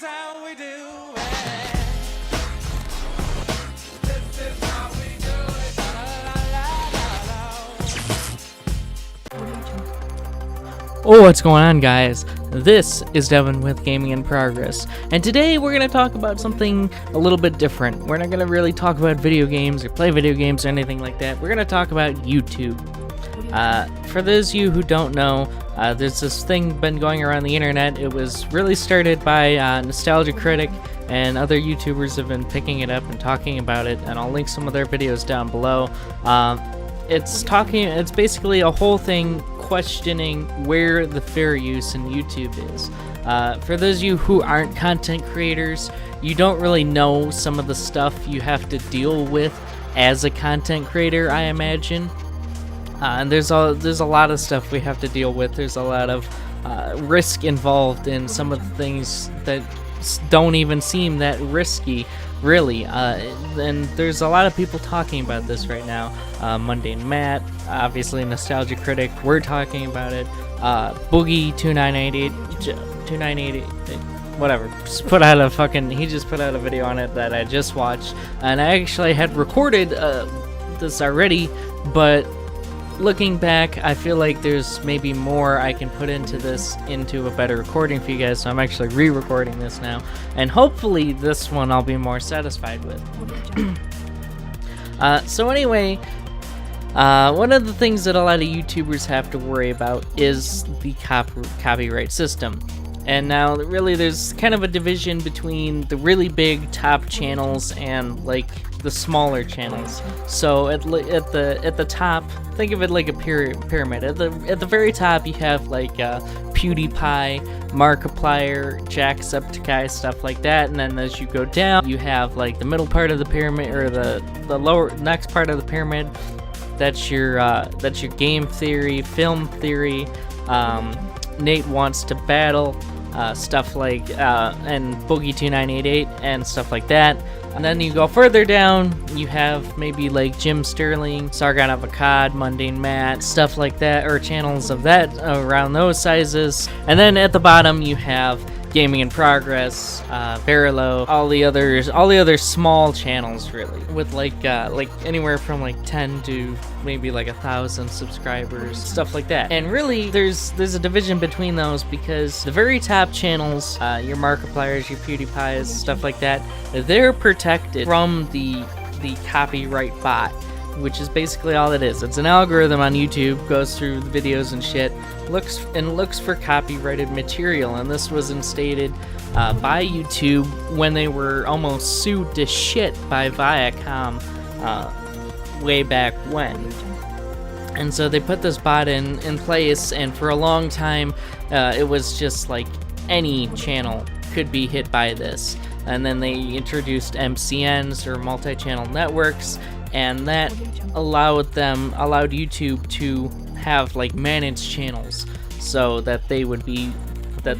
is how we do it. This is how we do it. Oh, what's going on, guys? This is Devin with Gaming in Progress, and today we're going to talk about something a little bit different. We're not going to really talk about video games or play video games or anything like that. We're going to talk about YouTube. For those of you who don't know, there's this thing been going around the internet. It was really started by Nostalgia Critic, and other YouTubers have been picking it up and talking about it, and I'll link some of their videos down below. It's basically a whole thing questioning where the fair use in YouTube is. For those of you who aren't content creators, you don't really know some of the stuff you have to deal with as a content creator, I imagine. And there's a lot of stuff we have to deal with. There's a lot of risk involved in some of the things that don't even seem that risky, really. And there's a lot of people talking about this right now. Mundane Matt, obviously Nostalgia Critic, we're talking about it. Boogie 2988, whatever, he just put out a video on it that I just watched, and I actually had recorded this already, but looking back, I feel like there's maybe more I can put into a better recording for you guys, so I'm actually re-recording this now, and hopefully this one I'll be more satisfied with. So anyway, one of the things that a lot of YouTubers have to worry about is the copyright system. And now, really, there's kind of a division between the really big top channels and, like, the smaller channels. So at the top, think of it like a pyramid. At the very top, you have like PewDiePie, Markiplier, Jacksepticeye, stuff like that. And then as you go down, you have like the middle part of the pyramid, or the lower next part of the pyramid. That's your game theory, film theory. Nate Wants to Battle, stuff like and Boogie 2988 and stuff like that. And then you go further down, you have maybe like Jim Sterling, Sargon Avocad, Mundane Matt, stuff like that, or channels of that around those sizes. And then at the bottom you have Gaming in Progress, Barilo, all the other small channels, really, with like anywhere from like 10 to maybe like 1,000 subscribers, stuff like that. And really, there's a division between those, because the very top channels, your Markipliers, your PewDiePies, stuff like that, they're protected from the copyright bot, which is basically all it is. It's an algorithm on YouTube, goes through the videos and shit, looks for copyrighted material, and this was instated by YouTube when they were almost sued to shit by Viacom way back when. And so they put this bot in place, and for a long time it was just like any channel could be hit by this. And then they introduced MCNs, or multi-channel networks, and that allowed YouTube to have like managed channels, so that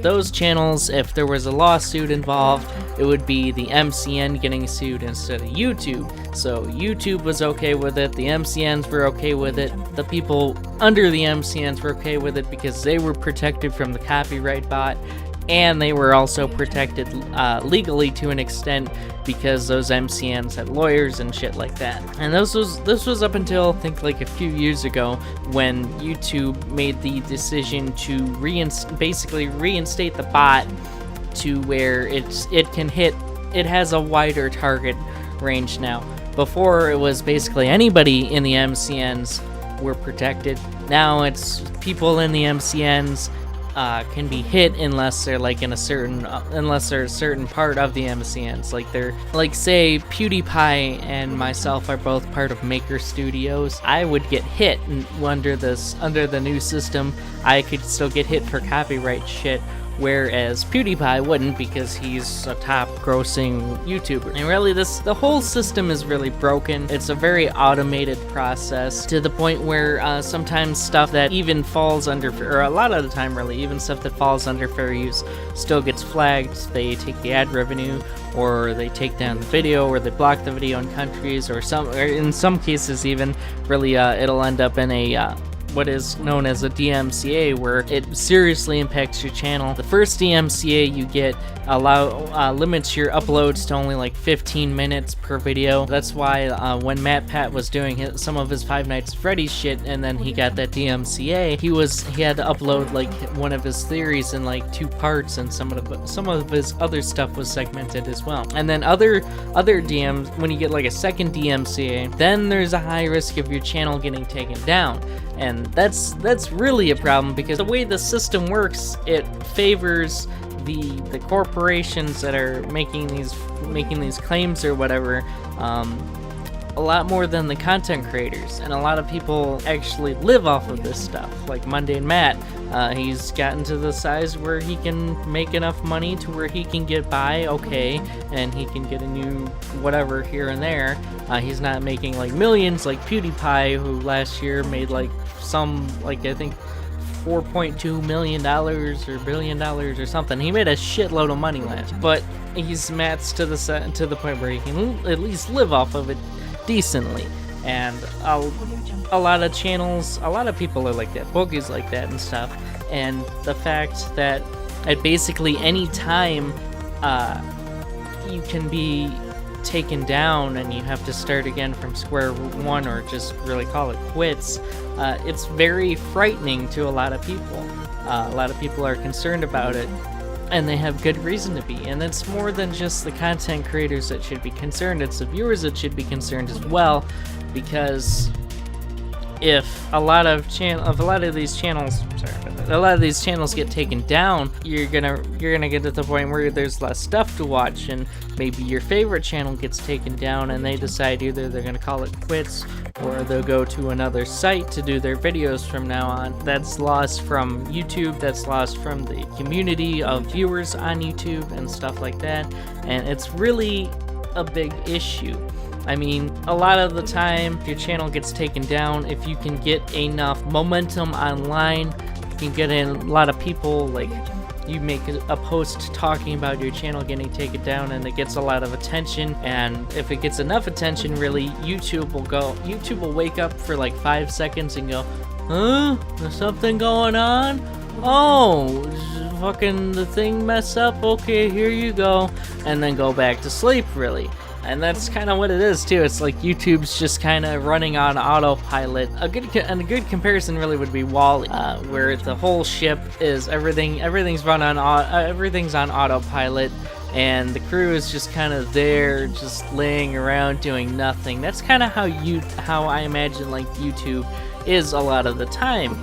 those channels, if there was a lawsuit involved, it would be the MCN getting sued instead of YouTube. So YouTube was okay with it, the MCNs were okay with it, the people under the MCNs were okay with it because they were protected from the copyright bot, and they were also protected legally to an extent, because those MCNs had lawyers and shit like that. And this was up until, I think, like a few years ago, when YouTube made the decision to basically reinstate the bot to where it has a wider target range now. Before, it was basically anybody in the MCNs were protected. Now it's people in the MCNs can be hit unless they're like in a certain part of the MCNs. Like say PewDiePie and myself are both part of Maker Studios. I would get hit under the new system. I could still get hit for copyright shit, whereas PewDiePie wouldn't, because he's a top-grossing YouTuber. And really, the whole system is really broken. It's a very automated process, to the point where sometimes stuff that even falls under, or a lot of the time really, even stuff that falls under fair use still gets flagged. They take the ad revenue, or they take down the video, or they block the video in countries, or in some cases even, really, it'll end up in a what is known as a DMCA, where it seriously impacts your channel. The first DMCA you get limits your uploads to only like 15 minutes per video. That's why when Matt Pat was doing some of his Five Nights at Freddy's shit, and then he got that DMCA, he had to upload like one of his theories in like 2 parts, and some of his other stuff was segmented as well. And then other DMs, when you get like a second DMCA, then there's a high risk of your channel getting taken down. And that's really a problem, because the way the system works, it favors the corporations that are making these claims or whatever a lot more than the content creators. And a lot of people actually live off of this stuff, like Mundane Matt. He's gotten to the size where he can make enough money to where he can get by okay, and he can get a new whatever here and there. He's not making like millions like PewDiePie, who last year made like I think $4.2 million or $1 billion or something. He made a shitload of money last, but Matt's to the point where he can at least live off of it decently. And a lot of channels, a lot of people are like that. Boogie's like that and stuff. And the fact that at basically any time you can be taken down and you have to start again from square one, or just really call it quits, it's very frightening to a lot of people. A lot of people are concerned about it, and they have good reason to be. And it's more than just the content creators that should be concerned, it's the viewers that should be concerned as well, because if a lot of these channels get taken down, you're gonna get to the point where there's less stuff to watch, and maybe your favorite channel gets taken down, and they decide either they're gonna call it quits, or they'll go to another site to do their videos from now on. That's lost from YouTube, that's lost from the community of viewers on YouTube and stuff like that, and it's really a big issue. I mean, a lot of the time, if your channel gets taken down, if you can get enough momentum online, you can get in a lot of people, like, you make a post talking about your channel getting taken down, and it gets a lot of attention, and if it gets enough attention, really, YouTube will wake up for like 5 seconds and go, huh? There's something going on? Oh, fucking the thing mess up? Okay, here you go. And then go back to sleep, really. And that's kind of what it is too. It's like YouTube's just kind of running on autopilot. A good comparison really would be Wall-E, where the whole ship is everything's on autopilot, and the crew is just kind of there, just laying around doing nothing. That's kind of how I imagine like YouTube is a lot of the time.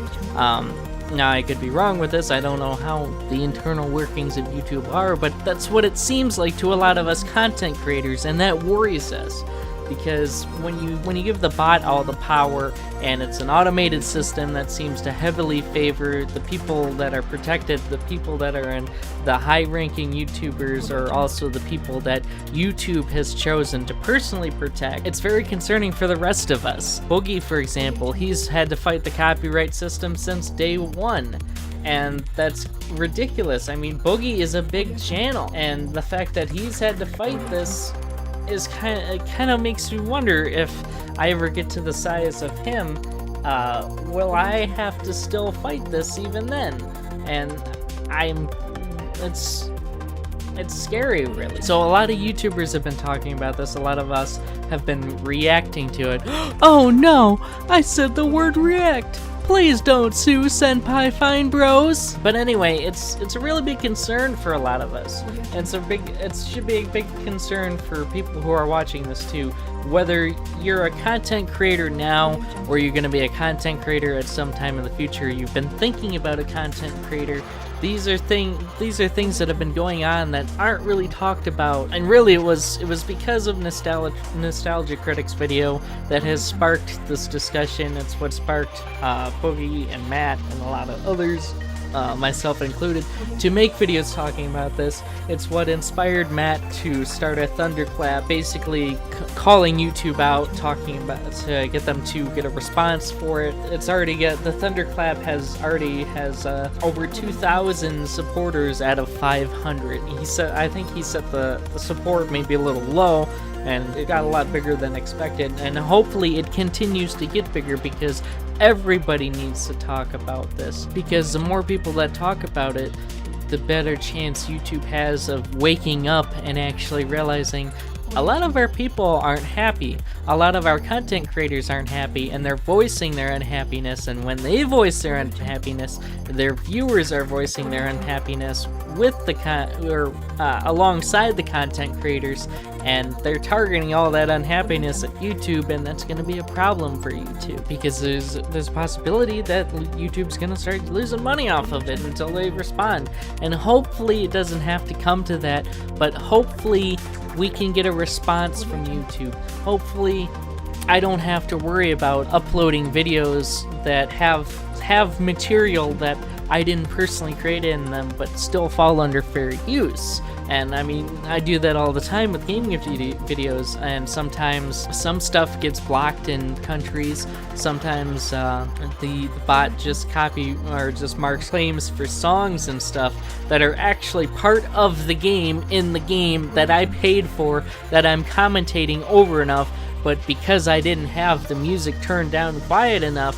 Now, I could be wrong with this, I don't know how the internal workings of YouTube are, but that's what it seems like to a lot of us content creators, and that worries us. Because when you give the bot all the power, and it's an automated system that seems to heavily favor the people that are protected, the people that are in the high-ranking YouTubers are also the people that YouTube has chosen to personally protect. It's very concerning for the rest of us. Boogie, for example, he's had to fight the copyright system since day one. And that's ridiculous. I mean, Boogie is a big channel, and the fact that he's had to fight this is kind of makes me wonder, if I ever get to the size of him, will I have to still fight this even then? And it's scary, really. So a lot of YouTubers have been talking about this. A lot of us have been reacting to it. Oh no, I said the word react. Please don't sue Senpai Fine Bros. But anyway, it's a really big concern for a lot of us. And it should be a big concern for people who are watching this too. Whether you're a content creator now, or you're gonna be a content creator at some time in the future, you've been thinking about a content creator, these are things that have been going on that aren't really talked about. And really it was because of Nostalgia Critics video that has sparked this discussion. It's what sparked Boogie and Matt and a lot of others, myself included, to make videos talking about this. It's what inspired Matt to start a thunderclap, basically calling YouTube out, talking about to get them to get a response for it. The thunderclap has over 2,000 supporters out of 500. I think he set the support maybe a little low, and it got a lot bigger than expected, and hopefully it continues to get bigger because everybody needs to talk about this, because the more people that talk about it, the better chance YouTube has of waking up and actually realizing a lot of our people aren't happy. A lot of our content creators aren't happy, and they're voicing their unhappiness, and when they voice their unhappiness, their viewers are voicing their unhappiness with the alongside the content creators, and they're targeting all that unhappiness at YouTube, and that's going to be a problem for YouTube, because there's a possibility that YouTube's going to start losing money off of it until they respond. And hopefully it doesn't have to come to that, but hopefully we can get a response from YouTube. Hopefully I don't have to worry about uploading videos that have material that I didn't personally create in them but still fall under fair use. And I mean, I do that all the time with gaming videos, and sometimes some stuff gets blocked in countries. Sometimes the bot just just marks claims for songs and stuff that are actually part of the game, in the game that I paid for, that I'm commentating over enough, but because I didn't have the music turned down quiet enough,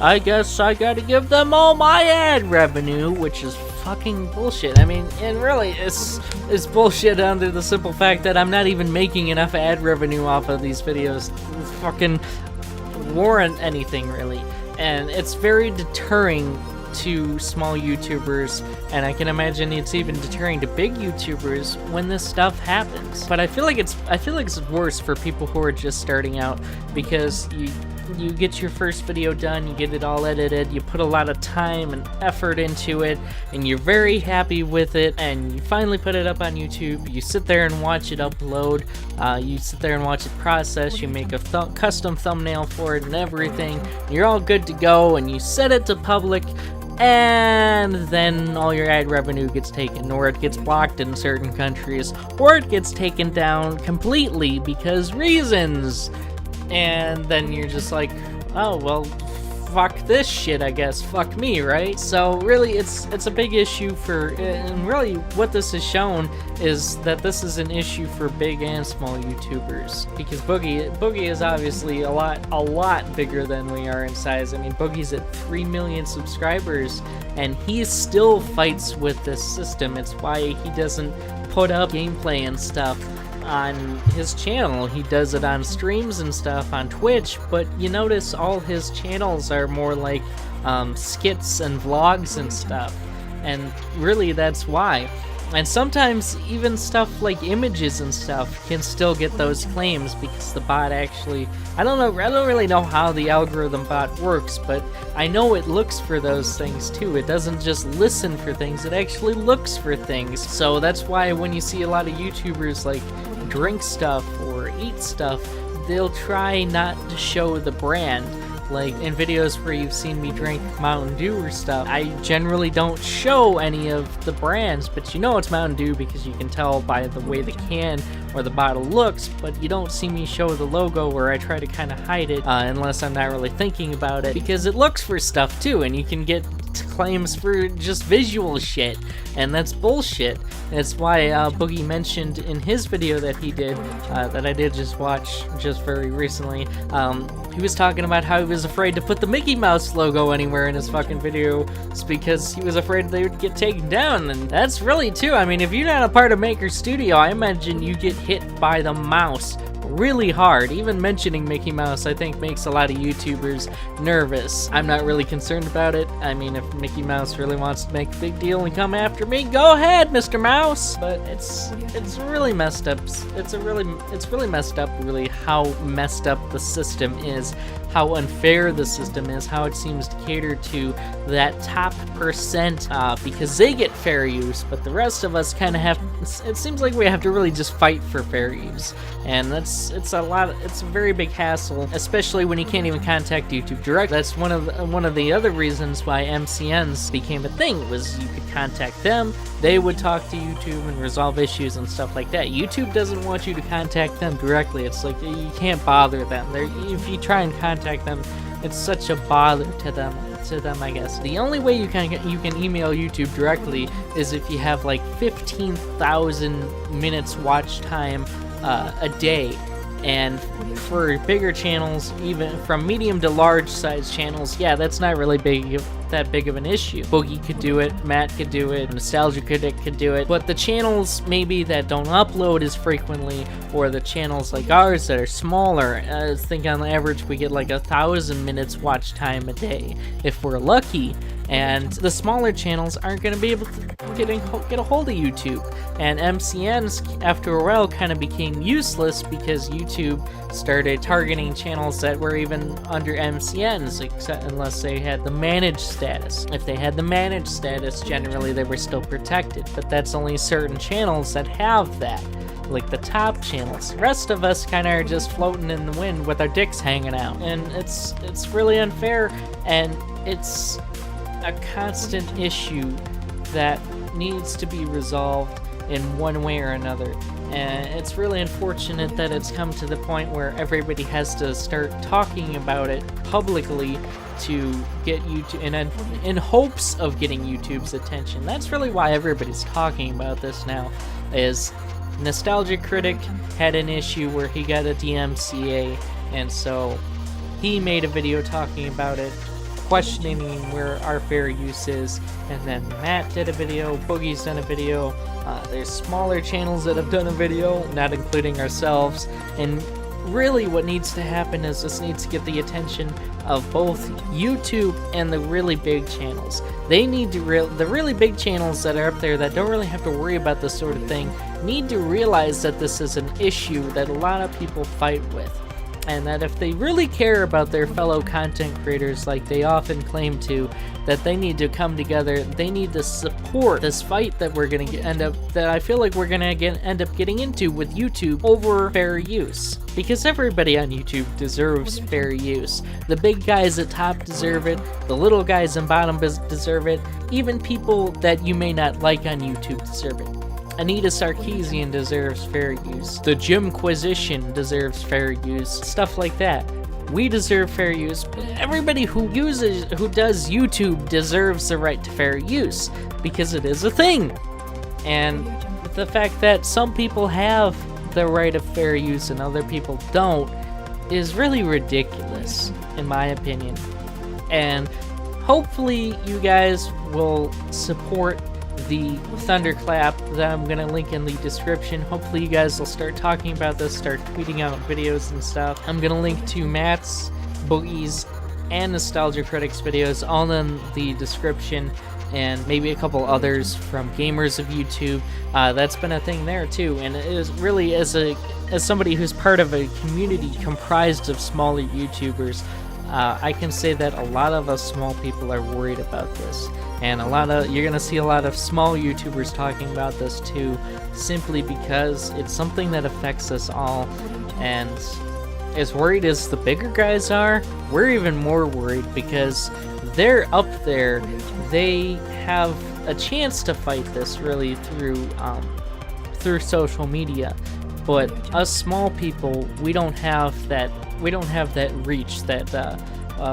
I guess I gotta give them all my ad revenue, which is fucking bullshit. I mean, and really, it's bullshit under the simple fact that I'm not even making enough ad revenue off of these videos to fucking warrant anything, really. And it's very deterring to small YouTubers, and I can imagine it's even deterring to big YouTubers when this stuff happens. But I feel like it's worse for people who are just starting out, because you get your first video done, you get it all edited, you put a lot of time and effort into it, and you're very happy with it, and you finally put it up on YouTube. You sit there and watch it upload, you sit there and watch it process, you make a custom thumbnail for it and everything, you're all good to go, and you set it to public, and then all your ad revenue gets taken, or it gets blocked in certain countries, or it gets taken down completely because reasons. And then you're just like, oh, well, fuck this shit, I guess. Fuck me, right? So really, it's a big issue and really what this has shown is that this is an issue for big and small YouTubers, because Boogie is obviously a lot bigger than we are in size. I mean, Boogie's at 3 million subscribers, and he still fights with this system. It's why he doesn't put up gameplay and stuff on his channel. He does it on streams and stuff on Twitch, but you notice all his channels are more like skits and vlogs and stuff, and really that's why. And sometimes even stuff like images and stuff can still get those claims, because the bot actually, I don't really know how the algorithm bot works, but I know it looks for those things too. It doesn't just listen for things, it actually looks for things. So that's why when you see a lot of YouTubers like drink stuff or eat stuff, they'll try not to show the brand. Like in videos where you've seen me drink Mountain Dew or stuff, I generally don't show any of the brands, but you know it's Mountain Dew because you can tell by the way the can or the bottle looks, but you don't see me show the logo, where I try to kind of hide it unless I'm not really thinking about it, because it looks for stuff too, and you can get claims for just visual shit, and that's bullshit. That's why Boogie mentioned in his video that he did, that I did just watch just very recently, he was talking about how he was afraid to put the Mickey Mouse logo anywhere in his fucking video because he was afraid they would get taken down, and that's really too. I mean, if you're not a part of Maker Studio, I imagine you get hit by the mouse really hard. Even mentioning Mickey Mouse, I think, makes a lot of YouTubers nervous. I'm not really concerned about it. I mean, if Mickey Mouse really wants to make a big deal and come after me, go ahead, Mr. Mouse. But it's really messed up. It's really messed up, really, how messed up the system is, how unfair the system is, how it seems to cater to that top percent because they get fair use, but the rest of us kind of have, it seems like we have to really just fight for fair use, and it's a very big hassle, especially when you can't even contact YouTube direct. That's one of the other reasons why MCNs became a thing, was you could contact them, they would talk to YouTube and resolve issues and stuff like that. YouTube doesn't want you to contact them directly. It's like you can't bother them. If you try and contact them, it's such a bother to them, I guess. The only way you can email YouTube directly is if you have like 15,000 minutes watch time a day. And for bigger channels, even from medium to large size channels, yeah, that's not really that big of an issue. Boogie could do it, Matt could do it, Nostalgia Critic could do it, but the channels maybe that don't upload as frequently, or the channels like ours that are smaller, I think on average we get like 1,000 minutes watch time a day if we're lucky. And the smaller channels aren't going to be able to get a hold of YouTube. And MCNs, after a while, kind of became useless because YouTube started targeting channels that were even under MCNs, except unless they had the managed status. If they had the managed status, generally they were still protected. But that's only certain channels that have that, like the top channels. The rest of us kind of are just floating in the wind with our dicks hanging out. And it's really unfair, and it's a constant issue that needs to be resolved in one way or another. And it's really unfortunate that it's come to the point where everybody has to start talking about it publicly to get YouTube, in hopes of getting YouTube's attention. That's really why everybody's talking about this now. Is Nostalgia Critic had an issue where he got a DMCA, and so he made a video talking about it, questioning where our fair use is. And then Matt did a video, Boogie's done a video, there's smaller channels that have done a video, not including ourselves. And really what needs to happen is this needs to get the attention of both YouTube and the really big channels. They need to the really big channels that are up there that don't really have to worry about this sort of thing need to realize that this is an issue that a lot of people fight with. And that if they really care about their fellow content creators like they often claim to, that they need to come together, they need to support this fight that we're going to that I feel like we're going to end up getting into with YouTube over fair use. Because everybody on YouTube deserves fair use. The big guys at top deserve it, the little guys in bottom deserve it, even people that you may not like on YouTube deserve it. Anita Sarkeesian deserves fair use. The Jimquisition deserves fair use. Stuff like that. We deserve fair use, but everybody who does YouTube deserves the right to fair use, because it is a thing. And the fact that some people have the right of fair use and other people don't is really ridiculous, in my opinion. And hopefully you guys will support the thunderclap that I'm gonna link in the description. Hopefully you guys will start talking about this, start tweeting out videos and stuff. I'm gonna link to Matt's, Boogie's, and Nostalgia Critics videos all in the description, and maybe a couple others from Gamers of YouTube. That's been a thing there too, and it is really, as somebody who's part of a community comprised of smaller YouTubers, I can say that a lot of us small people are worried about this. And you're gonna see a lot of small YouTubers talking about this too, simply because it's something that affects us all. And as worried as the bigger guys are, we're even more worried because they're up there. They have a chance to fight this really through social media. But us small people, we don't have that reach, that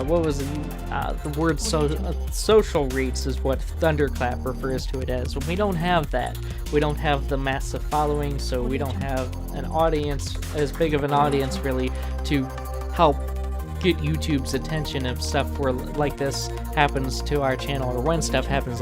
what was the word social reach is what Thunderclap refers to it as. We don't have that. We don't have the massive following, so we don't have an audience, as big of an audience really, to help get YouTube's attention if stuff like this happens to our channel, or when stuff happens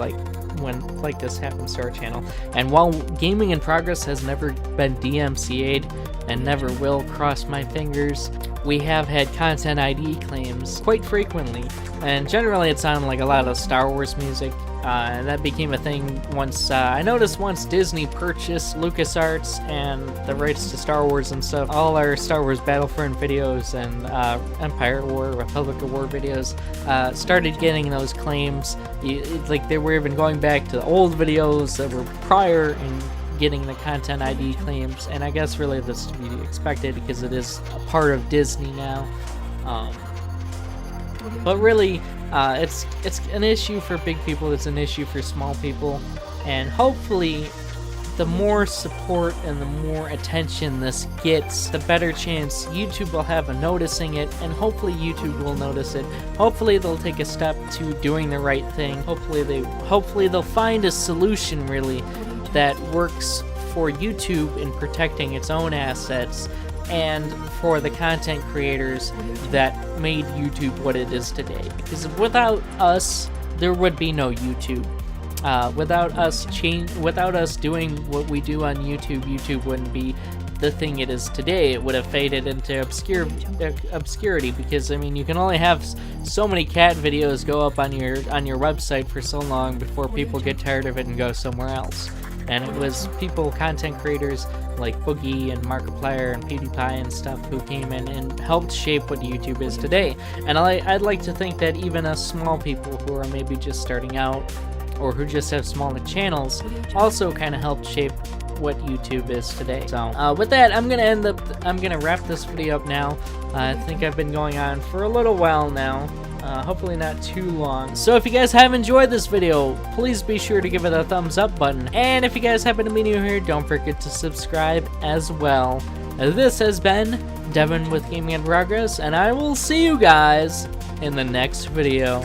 when this happens to our channel. And while Gaming in Progress has never been DMCA'd and never will, cross my fingers, we have had content ID claims quite frequently, and generally it's on like a lot of Star Wars music. And that became a thing once, I noticed once Disney purchased LucasArts and the rights to Star Wars and stuff, all our Star Wars Battlefront videos and Empire at War, Republic of War videos started getting those claims. Like they were even going back to the old videos that were prior and getting the content ID claims, and I guess really that's to be expected because it is a part of Disney now. But really, it's an issue for big people, it's an issue for small people, and hopefully the more support and the more attention this gets, the better chance YouTube will have of noticing it, and hopefully YouTube will notice it. Hopefully they'll take a step to doing the right thing. Hopefully they'll find a solution really that works for YouTube in protecting its own assets and for the content creators that made YouTube what it is today. Because without us, there would be no YouTube. Without us doing what we do on YouTube, YouTube wouldn't be the thing it is today. It would have faded into obscurity, because I mean, you can only have so many cat videos go up on your website for so long before people get tired of it and go somewhere else. And it was content creators like Boogie and Markiplier and PewDiePie and stuff who came in and helped shape what YouTube is today. And I'd like to think that even us small people who are maybe just starting out or who just have smaller channels also kind of helped shape what YouTube is today. So with that, I'm gonna wrap this video up now. I think I've been going on for a little while now. Hopefully not too long. So if you guys have enjoyed this video, please be sure to give it a thumbs up button. And if you guys happen to be new here, don't forget to subscribe as well. This has been Devin with Gaming in Progress, and I will see you guys in the next video.